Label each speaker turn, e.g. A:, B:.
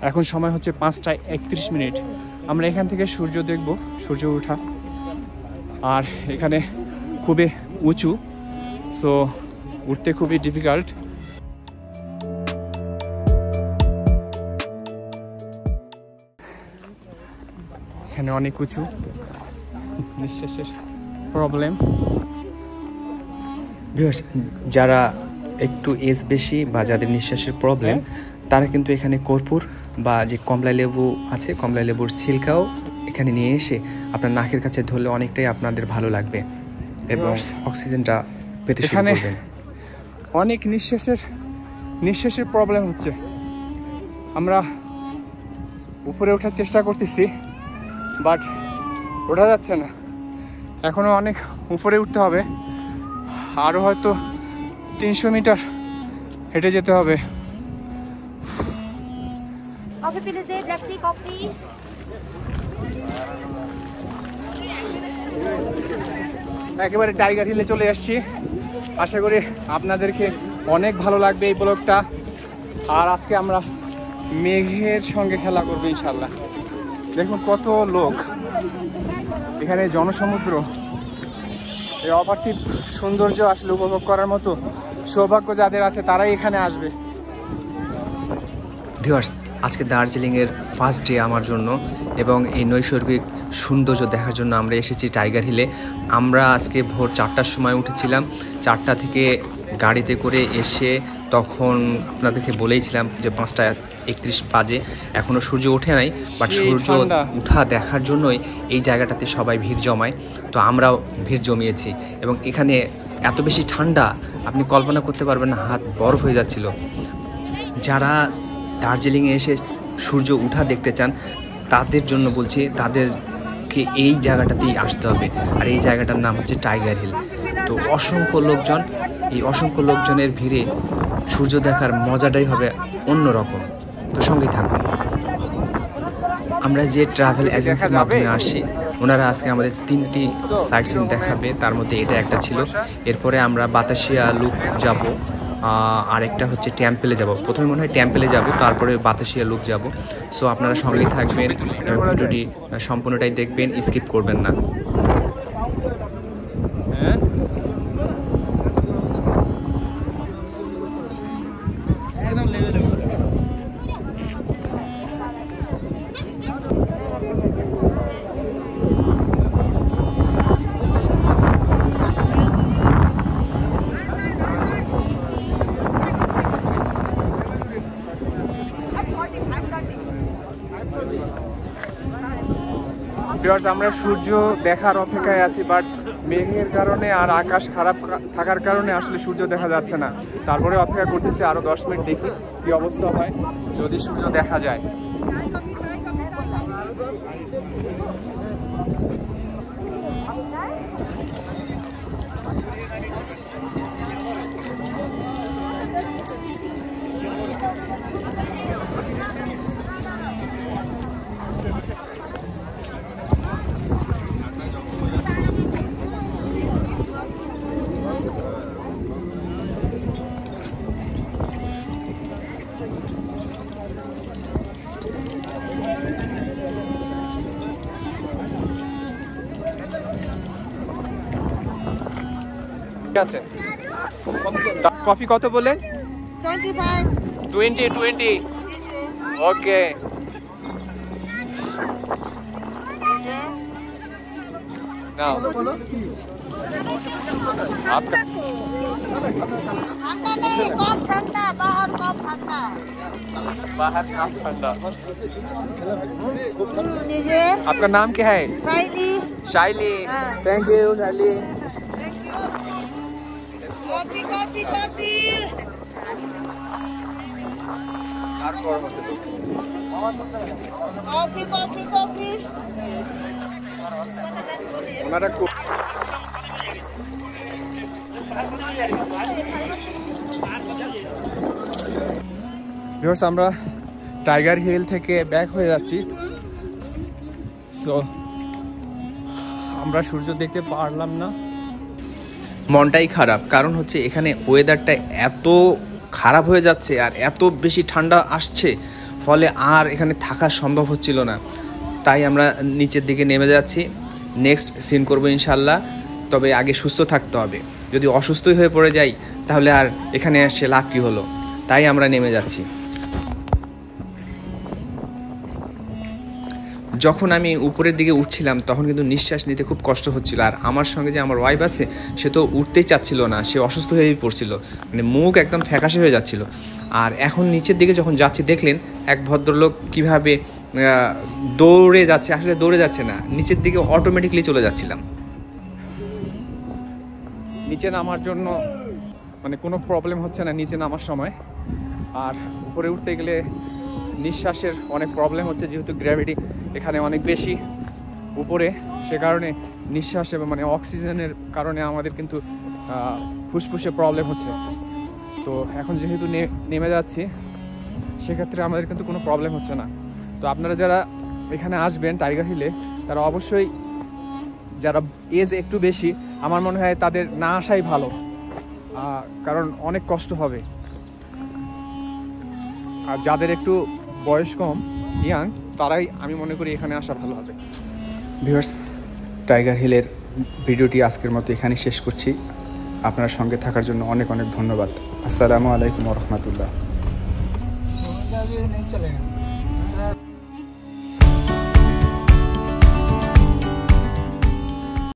A: এখন সময় হচ্ছে 5:31। আমরা এখান থেকে সূর্য দেখব, সূর্য ওঠা। আর এখানে খুবই উঁচু, সো উঠতে খুবই ডিফিকাল্ট। এখানে অনেক উঁচু, নিঃশ্বাসের প্রবলেম।
B: যারা একটু এজ বেশি বা যাদের নিঃশ্বাসের প্রবলেম, তারা কিন্তু এখানে কর্পূর বা যে কমলা লেবু আছে, কমলা লেবুর ছিলকাও এখানে নিয়ে এসে আপনার নাকের কাছে ধরলে অনেকটাই আপনাদের ভালো লাগবে এবং অক্সিজেনটা পেতে শুরু করবেন।
A: অনেক নিঃশ্বাসের প্রবলেম হচ্ছে। আমরা উপরে ওঠার চেষ্টা করতেছি, বাট ওঠা যাচ্ছে না। এখনো অনেক উপরে উঠতে হবে, আরও হয়তো 300 মিটার হেঁটে যেতে হবে। একেবারে টাইগার হিলে চলে আসছি। আশা করি আপনাদেরকে অনেক ভালো লাগবে এই ব্লগটা। আর আজকে আমরা মেঘের সঙ্গে খেলা করবো ইনশাল্লাহ। দেখুন কত লোক, এখানে জনসমুদ্র। এই অপার্থিব সৌন্দর্য আসলে উপভোগ করার মতো সৌভাগ্য যাদের আছে তারাই এখানে আসবে।
B: ভিউয়ার্স, আজকে দার্জিলিংয়ের ফার্স্ট ডে আমার জন্য, এবং এই নৈসর্গিক সৌন্দর্য দেখার জন্য আমরা এসেছি টাইগার হিলে। আমরা আজকে ভোর 4টার সময় উঠেছিলাম। 4টা থেকে গাড়িতে করে এসে তখন আপনাদেরকে বলেইছিলাম যে 5:31 বাজে, এখনও সূর্য ওঠে নাই, বাট সূর্য ওঠা দেখার জন্যই এই জায়গাটাতে সবাই ভিড় জমায়। তো আমরাও ভিড় জমিয়েছি, এবং এখানে এত বেশি ঠান্ডা আপনি কল্পনা করতে পারবেন না, হাত বরফ হয়ে যাচ্ছিল। যারা দার্জিলিংয়ে এসে সূর্য ওঠা দেখতে চান তাদের জন্য বলছি, তাদেরকে এই জায়গাটাতেই আসতে হবে। আর এই জায়গাটার নাম হচ্ছে টাইগার হিল। তো অসংখ্য লোকজন, এই অসংখ্য লোকজনের ভিড়ে সূর্য দেখার মজাটাই হবে অন্যরকম। তো সঙ্গেই থাকবেন। আমরা যে ট্রাভেল এজেন্সির মাধ্যমে আসি, ওনারা আজকে আমাদের 3টি সাইট সিন দেখাবে, তার মধ্যে এটা একটা ছিল। এরপরে আমরা বাতাসিয়া লুপ যাব, আরেকটা হচ্ছে টেম্পেলে যাব। প্রথমে মনে হয় টেম্পেলে যাব, তারপরে বাতাসিয়া লুপ যাব। সো আপনারা সঙ্গেই থাকবেন, ভিডিওটি সম্পূর্ণটাই দেখবেন, স্কিপ করবেন না।
A: আমরা সূর্য দেখার অপেক্ষায় আছি, বাট মেঘের কারণে আর আকাশ খারাপ থাকার কারণে আসলে সূর্য দেখা যাচ্ছে না। তারপরে অপেক্ষা করতেছি আরো 10 মিনিট, দেখি কি অবস্থা হয়, যদি সূর্য দেখা যায়। আছে কফি কত বলে? 20 ওকে। নাও आपका बाहर कम ठंडा। आपका नाम क्या है? Shaili. Thank you Shaili. Coffee coffee coffee. Coffee coffee coffee. हमारा ভিউয়ার্স, আমরা টাইগার হিল থেকে ব্যাক হয়ে যাচ্ছি। সো আমরা সূর্য দেখতে পারলাম না।
B: মনটাই খারাপ, কারণ হচ্ছে এখানে ওয়েদারটা এত খারাপ হয়ে যাচ্ছে আর এত বেশি ঠান্ডা আসছে, ফলে আর এখানে থাকা সম্ভব হচ্ছিল না। তাই আমরা নিচের দিকে নেমে যাচ্ছি, নেক্সট সিন করবো ইনশাল্লাহ। তবে আগে সুস্থ থাকতে হবে, যদি অসুস্থই হয়ে পড়ে যাই তাহলে আর এখানে এসে লাভ কী হলো। তাই আমরা নেমে যাচ্ছি। যখন আমি উপরের দিকে উঠছিলাম তখন কিন্তু নিঃশ্বাস নিতে খুব কষ্ট হচ্ছিল, আর আমার সঙ্গে যে আমার ওয়াইফ আছে সে তো উঠতেই চাচ্ছিল না, সে অসুস্থ হয়েই পড়ছিল, মানে মুখ একদম ফ্যাকাশে হয়ে যাচ্ছিল। আর এখন নিচের দিকে যখন যাচ্ছি দেখলেন এক ভদ্রলোক কীভাবে দৌড়ে যাচ্ছে, আসলে দৌড়ে যাচ্ছে না, নিচের দিকে অটোমেটিকলি চলে যাচ্ছিলাম।
A: নিচে নামার জন্য মানে কোনো প্রবলেম হচ্ছে না নিচে নামার সময়। আর উপরে উঠতে গেলে নিঃশ্বাসের অনেক প্রবলেম হচ্ছে, যেহেতু গ্র্যাভিটি এখানে অনেক বেশি উপরে, সে কারণে নিঃশ্বাস এবং মানে অক্সিজেনের কারণে আমাদের কিন্তু ফুসফুসে প্রবলেম হচ্ছে। তো এখন যেহেতু নেমে যাচ্ছি সেক্ষেত্রে আমাদের কিন্তু কোনো প্রবলেম হচ্ছে না। তো আপনারা যারা এখানে আসবেন টাইগার হিলে, তারা অবশ্যই যারা এজ একটু বেশি, আমার মনে হয় তাদের না আসাই ভালো, কারণ অনেক কষ্ট হবে। আর যাদের একটু বয়স কম, ইয়াং, তারাই আমি মনে করি এখানে আসা ভালো হবে।
C: ভিউয়ার্স, টাইগার হিলের ভিডিওটি আজকের মতো এখানেই শেষ করছি। আপনার সঙ্গে থাকার জন্য অনেক অনেক ধন্যবাদ। আসসালামু আলাইকুম ওয়া রাহমাতুল্লাহ।